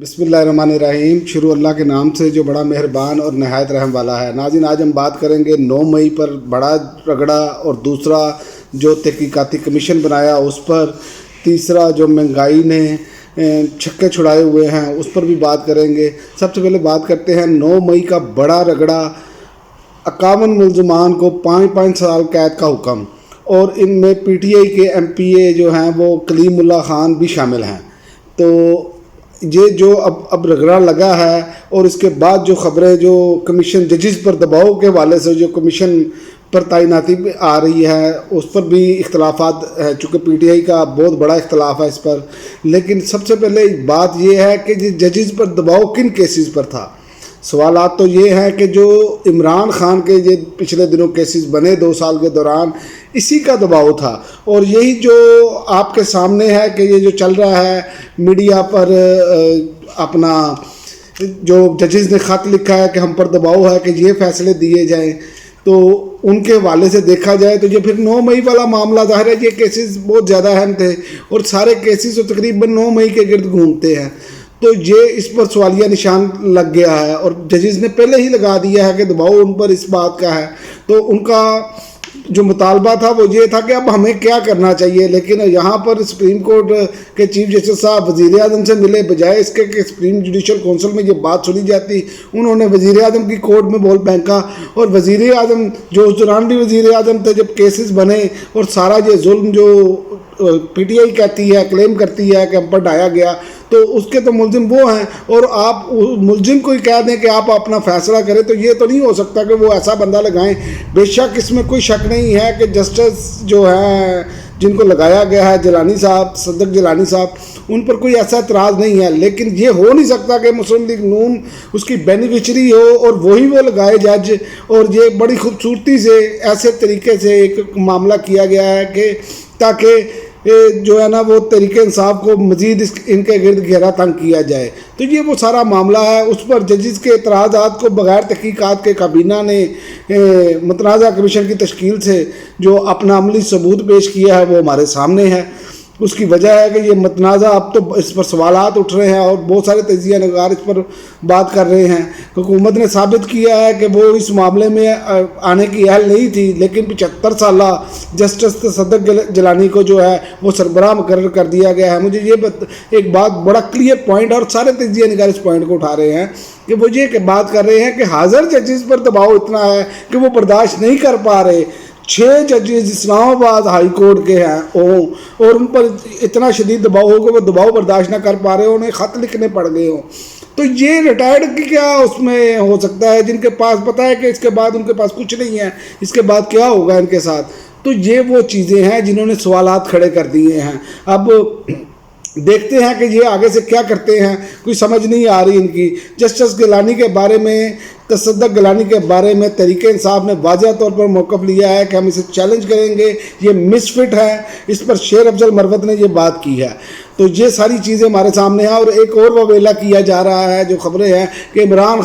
بسم اللہ الرحمن الرحیم۔ شروع اللہ کے نام سے جو بڑا مہربان اور نہایت رحم والا ہے۔ ناظرین، آج ہم بات کریں گے 9 مئی پر بڑا رگڑا، اور دوسرا جو تحقیقاتی کمیشن بنایا اس پر، تیسرا جو مہنگائی نے چھکے چھڑائے ہوئے ہیں اس پر بھی بات کریں گے۔ سب سے پہلے بات کرتے ہیں 9 مئی کا بڑا رگڑا۔ 51 ملزمان کو 5 سال قید کا حکم، اور ان میں پی ٹی آئی کے ایم پی اے جو ہیں وہ کلیم اللہ خان بھی شامل ہیں۔ تو یہ جو اب رگڑا لگا ہے، اور اس کے بعد جو خبریں جو کمیشن ججز پر دباؤ کے حوالے سے جو کمیشن پر تعیناتی آ رہی ہے اس پر بھی اختلافات ہیں، چونکہ پی ٹی آئی کا بہت بڑا اختلاف ہے اس پر۔ لیکن سب سے پہلے بات یہ ہے کہ ججز پر دباؤ کن کیسز پر تھا۔ سوالات تو یہ ہیں کہ جو عمران خان کے یہ پچھلے دنوں کیسز بنے 2 سال کے دوران، اسی کا دباؤ تھا، اور یہی جو آپ کے سامنے ہے کہ یہ جو چل رہا ہے میڈیا پر، اپنا جو ججز نے خط لکھا ہے کہ ہم پر دباؤ ہے کہ یہ فیصلے دیے جائیں، تو ان کے حوالے سے دیکھا جائے تو یہ پھر 9 مئی والا معاملہ ظاہر ہے، یہ کیسز بہت زیادہ اہم تھے، اور سارے کیسز تو تقریباً 9 مئی کے گرد گھومتے ہیں، تو یہ اس پر سوالیہ نشان لگ گیا ہے، اور ججز نے پہلے ہی لگا دیا ہے کہ دباؤ ان پر اس بات کا ہے۔ تو ان کا جو مطالبہ تھا وہ یہ تھا کہ اب ہمیں کیا کرنا چاہیے، لیکن یہاں پر سپریم کورٹ کے چیف جسٹس صاحب وزیر اعظم سے ملے، بجائے اس کے کہ سپریم جوڈیشل کونسل میں یہ بات سنی جاتی، انہوں نے وزیر اعظم کی کورٹ میں بول پھینکا، اور وزیر اعظم جو اس دوران بھی وزیر اعظم تھے جب کیسز بنے، اور سارا یہ ظلم جو پی ٹی آئی کہتی ہے، کلیم کرتی ہے کہ ہم پر ڈھایا گیا، تو اس کے تو ملزم وہ ہیں، اور آپ ملزم کو ہی کہہ دیں کہ آپ اپنا فیصلہ کریں، تو یہ تو نہیں ہو سکتا کہ وہ ایسا بندہ لگائیں۔ بے شک اس میں کوئی شک نہیں ہے کہ جسٹس جو ہیں جن کو لگایا گیا ہے، جیلانی صاحب، صدق جیلانی صاحب، ان پر کوئی ایسا اعتراض نہیں ہے، لیکن یہ ہو نہیں سکتا کہ مسلم لیگ نون اس کی بینیفیشری ہو اور وہی وہ لگائے جج، اور یہ بڑی خوبصورتی سے ایسے طریقے سے ایک معاملہ کیا گیا ہے کہ تاکہ جو ہے نا وہ تحریک انصاف کو مزید ان کے گرد گھیرا تنگ کیا جائے۔ تو یہ وہ سارا معاملہ ہے، اس پر ججز کے اعتراضات کو بغیر تحقیقات کے کابینہ نے متنازع کمیشن کی تشکیل سے جو اپنا عملی ثبوت پیش کیا ہے وہ ہمارے سامنے ہے۔ اس کی وجہ ہے کہ یہ متنازع، اب تو اس پر سوالات اٹھ رہے ہیں، اور بہت سارے تجزیہ نگار اس پر بات کر رہے ہیں۔ حکومت نے ثابت کیا ہے کہ وہ اس معاملے میں آنے کی اہل نہیں تھی، لیکن 75 سالہ جسٹس صدق جیلانی کو جو ہے وہ سربراہ مقرر کر دیا گیا ہے۔ مجھے یہ ایک بات بڑا کلیئر پوائنٹ، اور سارے تجزیہ نگار اس پوائنٹ کو اٹھا رہے ہیں کہ وہ یہ کہ بات کر رہے ہیں کہ حاضر ججز پر دباؤ اتنا ہے کہ وہ برداشت نہیں کر پا رہے۔ 6 ججز اسلام آباد ہائی کورٹ کے ہیں، اور ان پر اتنا شدید دباؤ ہو کہ وہ دباؤ برداشت نہ کر پا رہے، انہیں خط لکھنے پڑ گئے ہوں۔ تو یہ ریٹائرڈ کی کیا اس میں ہو سکتا ہے، جن کے پاس پتہ ہے کہ اس کے بعد ان کے پاس کچھ نہیں ہے، اس کے بعد کیا ہوگا ان کے ساتھ۔ تو یہ وہ چیزیں ہیں جنہوں نے سوالات کھڑے کر دیے ہیں۔ اب دیکھتے ہیں کہ یہ آگے سے کیا کرتے ہیں، کوئی سمجھ نہیں آ رہی ان کی۔ جسٹس گیلانی کے بارے میں، تصدق گیلانی کے بارے میں تحریک انصاف نے واضح طور پر موقف لیا ہے کہ ہم اسے چیلنج کریں گے، یہ مس فٹ ہے۔ اس پر شیر افضل مروت نے یہ بات کی ہے۔ تو یہ ساری چیزیں ہمارے سامنے ہیں، اور ایک اور وویلا کیا جا رہا ہے، جو خبریں ہیں کہ عمران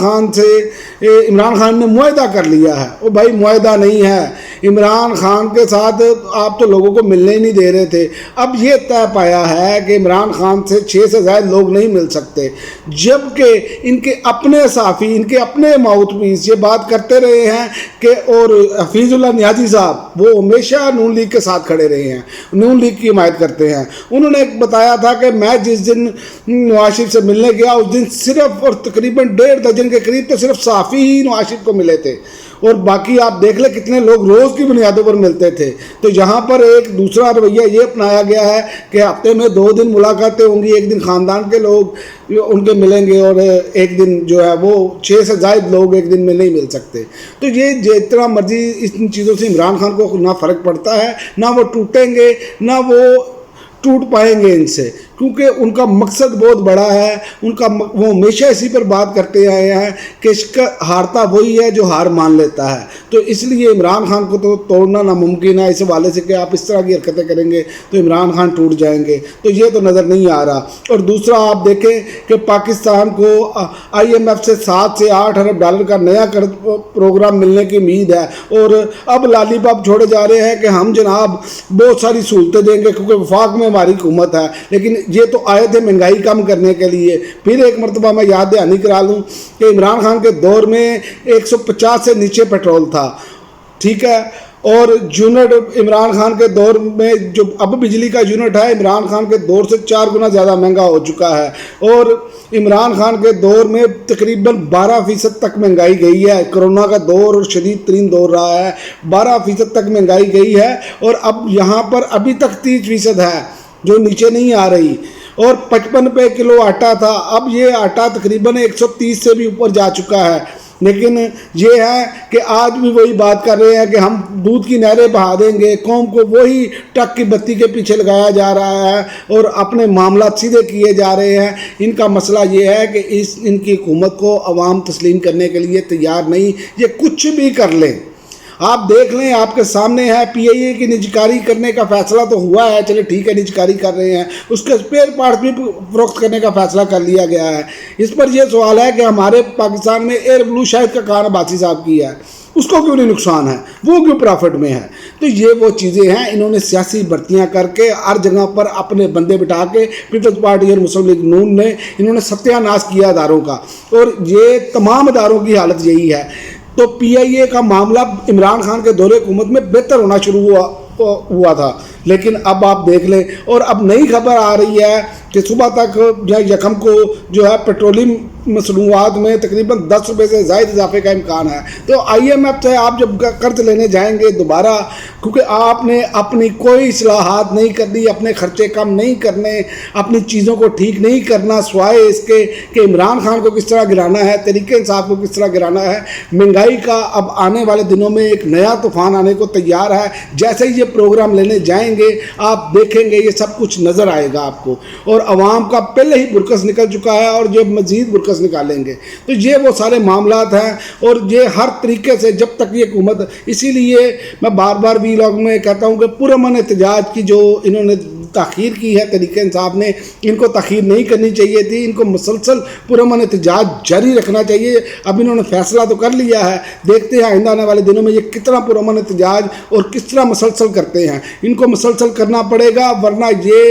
خان نے معاہدہ کر لیا ہے۔ وہ بھائی معاہدہ نہیں ہے، عمران خان کے ساتھ آپ تو لوگوں کو ملنے ہی نہیں دے رہے تھے۔ اب یہ طے پایا ہے کہ عمران خان سے 6 سے زائد لوگ نہیں مل سکتے، جبکہ ان کے اپنے صحافی، ان کے اپنے ماؤتھ پیس یہ بات کرتے رہے ہیں کہ، اور حفیظ اللہ نیازی صاحب وہ ہمیشہ نون لیگ کے ساتھ کھڑے رہے ہیں، نون لیگ کی حمایت کرتے ہیں۔ انہوں نے بتایا تھا کہ میں جس دن نواز شریف سے ملنے گیا اس دن صرف اور تقریباً 1.5 درجن کے قریب تو صرف صحافی ہی نواز شریف کو ملے تھے، اور باقی آپ دیکھ لیں کتنے لوگ روز کی بنیادوں پر ملتے تھے۔ تو یہاں پر ایک دوسرا رویہ یہ اپنایا گیا ہے کہ ہفتے میں 2 دن ملاقاتیں ہوں گی، ایک دن خاندان کے لوگ ان کے ملیں گے، اور ایک دن جو ہے وہ 6 سے زائد لوگ ایک دن میں نہیں مل سکتے۔ تو یہ جتنا مرضی ان چیزوں سے عمران خان کو نہ فرق پڑتا ہے، نہ وہ ٹوٹیں گے، نہ وہ ٹوٹ پائیں گے ان سے، کیونکہ ان کا مقصد بہت بڑا ہے۔ وہ ہمیشہ اسی پر بات کرتے آئے ہیں کہ ہارتا وہی ہے جو ہار مان لیتا ہے۔ تو اس لیے عمران خان کو تو توڑنا ناممکن ہے، اس حوالے سے کہ آپ اس طرح کی حرکتیں کریں گے تو عمران خان ٹوٹ جائیں گے، تو یہ تو نظر نہیں آ رہا۔ اور دوسرا آپ دیکھیں کہ پاکستان کو IMF سے 7 سے 8 ارب ڈالر کا نیا پروگرام ملنے کی امید ہے، اور اب لالی پاپ چھوڑے جا رہے ہیں کہ ہم جناب بہت ساری سہولتیں دیں گے کیونکہ وفاق میں ہماری حکومت ہے، لیکن یہ تو آئے تھے مہنگائی کم کرنے کے لیے. پھر ایک مرتبہ میں یاد دہانی کرا لوں کہ عمران خان کے دور میں 150 سے نیچے پیٹرول تھا, ٹھیک ہے, اور یونٹ عمران خان کے دور میں جو اب بجلی کا یونٹ ہے عمران خان کے دور سے 4 گنا زیادہ مہنگا ہو چکا ہے, اور عمران خان کے دور میں تقریباً 12% تک مہنگائی گئی ہے. کرونا کا دور اور شدید ترین دور رہا ہے, 12% تک مہنگائی گئی ہے, اور اب یہاں پر ابھی تک 30% ہے جو نیچے نہیں آ رہی, اور 55 روپے کلو آٹا تھا, اب یہ آٹا تقریباً 130 سے بھی اوپر جا چکا ہے. لیکن یہ ہے کہ آج بھی وہی بات کر رہے ہیں کہ ہم دودھ کی نہریں بہا دیں گے, قوم کو وہی ٹک کی بتی کے پیچھے لگایا جا رہا ہے اور اپنے معاملات سیدھے کیے جا رہے ہیں. ان کا مسئلہ یہ ہے کہ ان کی حکومت کو عوام تسلیم کرنے کے لیے تیار نہیں, یہ کچھ بھی کر لیں. آپ دیکھ لیں, آپ کے سامنے ہے پی آئی اے کی نجکاری کرنے کا فیصلہ تو ہوا ہے, چلے ٹھیک ہے نجکاری کر رہے ہیں, اس کے اسپیئر پارٹس بھی فروخت کرنے کا فیصلہ کر لیا گیا ہے. اس پر یہ سوال ہے کہ ہمارے پاکستان میں ایئر بلو شاہد کا کان عباسی صاحب کی ہے, اس کو کیوں نہیں نقصان ہے, وہ کیوں پرافٹ میں ہے. تو یہ وہ چیزیں ہیں, انہوں نے سیاسی بھرتیاں کر کے ہر جگہ پر اپنے بندے بٹھا کے پیپلز پارٹی اور مسلم لیگ نون نے انہوں نے ستیہ ناش کیا اداروں کا, اور یہ تمام اداروں کی حالت یہی ہے. تو پی آئی اے کا معاملہ عمران خان کے دور حکومت میں بہتر ہونا شروع ہوا تھا, لیکن اب آپ دیکھ لیں, اور اب نئی خبر آ رہی ہے کہ صبح تک یکم کو جو ہے پیٹرولیم مصنوعات میں تقریباً 10 روپے سے زائد اضافے کا امکان ہے. تو آئی ایم ایف سے آپ جب قرض لینے جائیں گے دوبارہ, کیونکہ آپ نے اپنی کوئی اصلاحات نہیں کرنی, اپنے خرچے کم نہیں کرنے, اپنی چیزوں کو ٹھیک نہیں کرنا, سوائے اس کے کہ عمران خان کو کس طرح گرانا ہے, تحریک انصاف کو کس طرح گرانا ہے. مہنگائی کا اب آنے والے دنوں میں ایک نیا طوفان آنے کو تیار ہے. جیسے ہی یہ پروگرام لینے جائیں گے آپ دیکھیں گے یہ سب کچھ نظر آئے گا آپ کو, اور عوام کا پہلے ہی برکس نکل چکا ہے اور جو مزید برکس نکالیں گے. تو یہ وہ سارے معاملات ہیں, اور یہ ہر طریقے سے جب تک یہ حکومت, اسی لیے میں بار بار وی لاگ میں کہتا ہوں کہ پرامن احتجاج کی جو انہوں نے تاخیر کی ہے تحریک انصاف نے, ان کو تاخیر نہیں کرنی چاہیے تھی, ان کو مسلسل پرامن احتجاج جاری رکھنا چاہیے. اب انہوں نے فیصلہ تو کر لیا ہے, دیکھتے ہیں آئندہ آنے والے دنوں میں یہ کتنا پرامن احتجاج اور کس طرح مسلسل کرتے ہیں. ان کو مسلسل کرنا پڑے گا, ورنہ یہ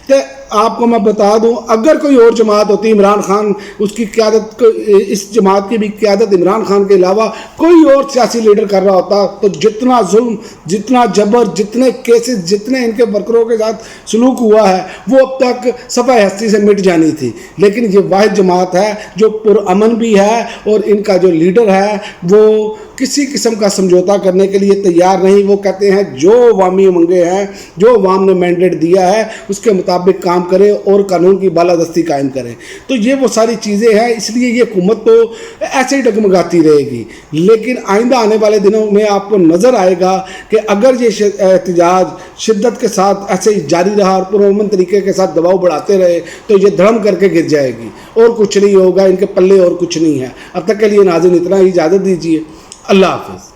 کہ آپ کو میں بتا دوں, اگر کوئی اور جماعت ہوتی عمران خان اس کی قیادت, اس جماعت کی بھی قیادت عمران خان کے علاوہ کوئی اور سیاسی لیڈر کر رہا ہوتا, تو جتنا ظلم, جتنا جبر, جتنے کیسز, جتنے ان کے ورکروں کے ساتھ سلوک ہوا ہے وہ اب تک صفحہ ہستی سے مٹ جانی تھی. لیکن یہ واحد جماعت ہے جو پرامن بھی ہے, اور ان کا جو لیڈر ہے وہ کسی قسم کا سمجھوتا کرنے کے لیے تیار نہیں. وہ کہتے ہیں جو عوامی منگے ہیں, جو عوام نے مینڈیٹ دیا ہے اس کے مطابق کام کریں اور قانون کی بالادستی قائم کریں. تو یہ وہ ساری چیزیں ہیں, اس لیے یہ حکومت تو ایسے ہی ڈگمگاتی رہے گی. لیکن آئندہ آنے والے دنوں میں آپ کو نظر آئے گا کہ اگر یہ احتجاج شدت کے ساتھ ایسے ہی جاری رہا اور پرامن طریقے کے ساتھ دباؤ بڑھاتے رہے تو یہ دھڑم کر کے گر جائے گی, اور کچھ نہیں ہوگا, ان کے پلے اور کچھ نہیں ہے. اب تک کے لیے ناظرین اتنا ہی, اجازت دیجیے. اللہ حافظ.